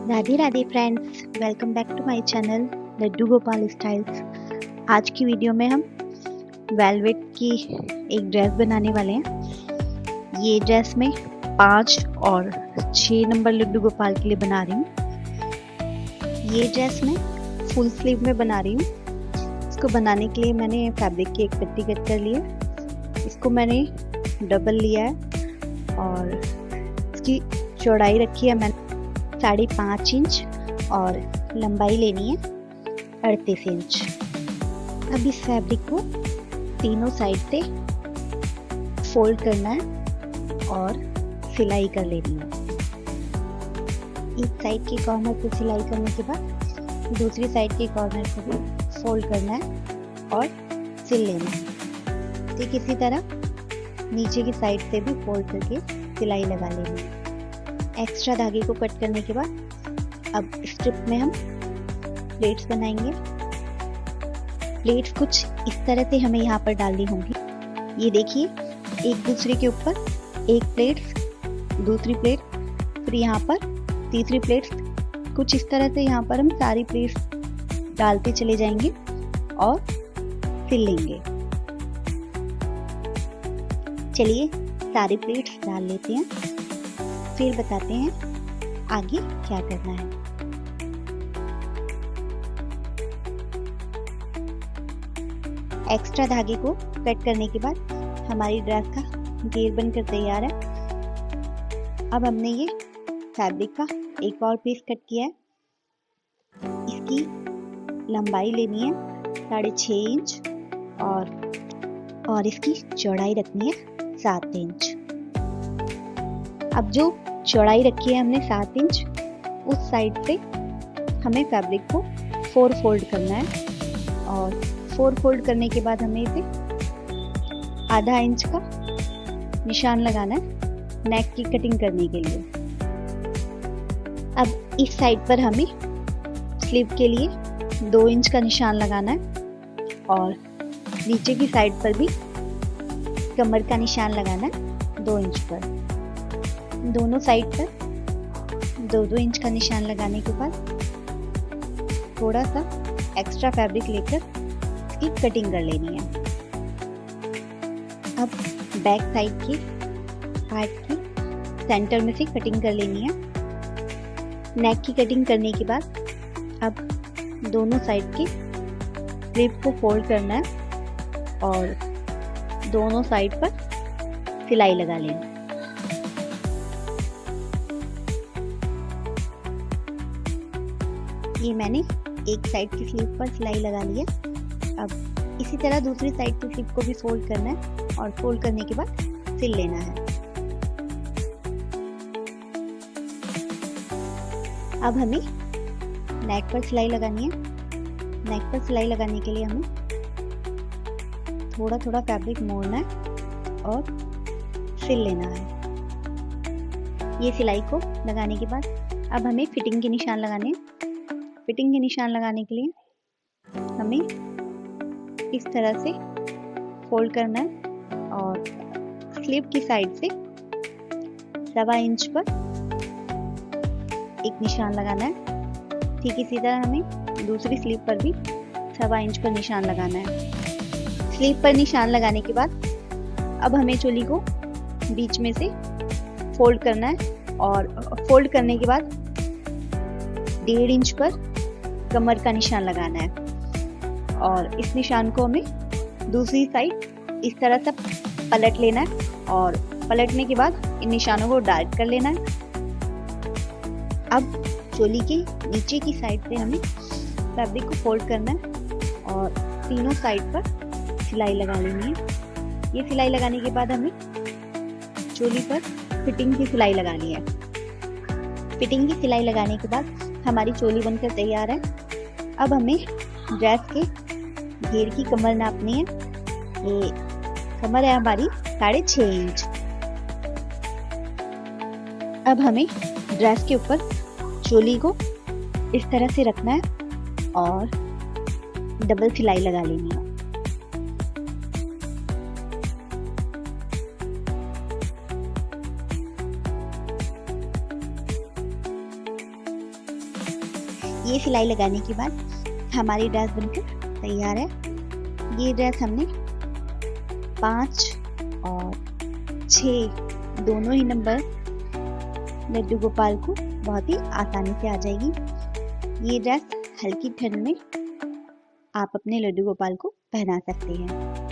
Radhe Radhe friends, welcome back to my channel Laddu Gopal styles. आज की video में हम वेलवेट की एक ड्रेस बनाने वाले हैं। ये ड्रेस में 5 और 6 नंबर लड्डू गोपाल के लिए बना रही हूँ। ये ड्रेस मैं फुल स्लीव में बना रही हूँ। इसको बनाने के लिए मैंने फैब्रिक की एक पट्टी कट कर ली है। इसको मैंने डबल लिया है और इसकी चौड़ाई रखी है मैंने 5.5 इंच और लंबाई लेनी है 38 इंच। अब इस फैब्रिक को तीनों साइड से फोल्ड करना है और सिलाई कर लेनी है। एक साइड के कॉर्नर को सिलाई करने के बाद दूसरी साइड के कॉर्नर को भी फोल्ड करना है और सिल लेना है। ठीक इसी तरह नीचे की साइड से भी फोल्ड करके सिलाई लगा लेनी है। एक्स्ट्रा धागे को कट करने के बाद अब स्ट्रिप में हम प्लेट्स बनाएंगे। प्लेट्स कुछ इस तरह से हमें यहाँ पर डालनी होंगी। ये देखिए, एक दूसरे के ऊपर एक प्लेट, दूसरी प्लेट, फिर यहाँ पर तीसरी प्लेट। कुछ इस तरह से यहाँ पर हम सारी प्लेट्स डालते चले जाएंगे और सिल लेंगे। चलिए सारी प्लेट्स डाल लेते हैं, फिर बताते हैं आगे क्या करना है। एक्स्ट्रा धागे को कट करने के बाद हमारी ड्रेस का घेर बनकर तैयार है। अब हमने ये फैब्रिक का एक और पीस कट किया है। इसकी लंबाई लेनी है 6.5 इंच और इसकी चौड़ाई रखनी है 7 इंच। अब जो चौड़ाई रखी है हमने 7 इंच, उस साइड से हमें फैब्रिक को 4 फोल्ड करना है और 4 फोल्ड करने के बाद हमें इसे ½ इंच का निशान लगाना है नेक की कटिंग करने के लिए। अब इस साइड पर हमें स्लीव के लिए 2 इंच का निशान लगाना है और नीचे की साइड पर भी कमर का निशान लगाना है 2 इंच पर। दोनों साइड पर 2-2 इंच का निशान लगाने के बाद थोड़ा सा एक्स्ट्रा फैब्रिक लेकर इसकी कटिंग कर लेनी है। अब बैक साइड की पार्ट की सेंटर में से कटिंग कर लेनी है। नेक की कटिंग करने के बाद अब दोनों साइड के स्लीव को फोल्ड करना है और दोनों साइड पर सिलाई लगा लेनी है। ये मैंने एक साइड की स्लीव पर सिलाई लगा ली है। अब इसी तरह दूसरी साइड की स्लीव को भी फोल्ड करना है और फोल्ड करने के बाद सिल लेना है। अब हमें नेक पर सिलाई लगानी है। नेक पर सिलाई लगाने के लिए हमें थोड़ा थोड़ा फैब्रिक मोड़ना है और सिल लेना है। ये सिलाई को लगाने के बाद अब हमें फिटिंग के निशान लगाने हैं। फिटिंग के निशान लगाने के लिए हमें इस तरह से फोल्ड करना है और स्लीव की साइड से 1.25 इंच पर एक निशान लगाना है। ठीक इसी तरह हमें दूसरी स्लीव पर भी 1.25 इंच पर निशान लगाना है। स्लीव पर निशान लगाने के बाद अब हमें चोली को बीच में से फोल्ड करना है और फोल्ड करने के बाद 1.5 इंच पर कमर का निशान लगाना है और इस निशान को हमें दूसरी साइड इस तरह से पलट लेना है और पलटने के बाद इन निशानों को डार्क कर लेना है। अब चोली के नीचे की साइड से हमें फैब्रिक को फोल्ड करना है और तीनों साइड पर सिलाई लगा लेनी है। ये सिलाई लगाने के बाद हमें चोली पर फिटिंग की सिलाई लगानी है। फिटिंग की सिलाई लगाने के बाद हमारी चोली बनकर तैयार है। अब हमें ड्रेस के घेर की कमर नापनी है। ये कमर है हमारी 6.5 इंच। अब हमें ड्रेस के ऊपर चोली को इस तरह से रखना है और डबल सिलाई लगा लेनी है। ये सिलाई लगाने के बाद हमारी ड्रेस बनकर तैयार है। ये ड्रेस हमने 5 और 6 दोनों ही नंबर लड्डू गोपाल को बहुत ही आसानी से आ जाएगी। ये ड्रेस हल्की ठंड में आप अपने लड्डू गोपाल को पहना सकते हैं।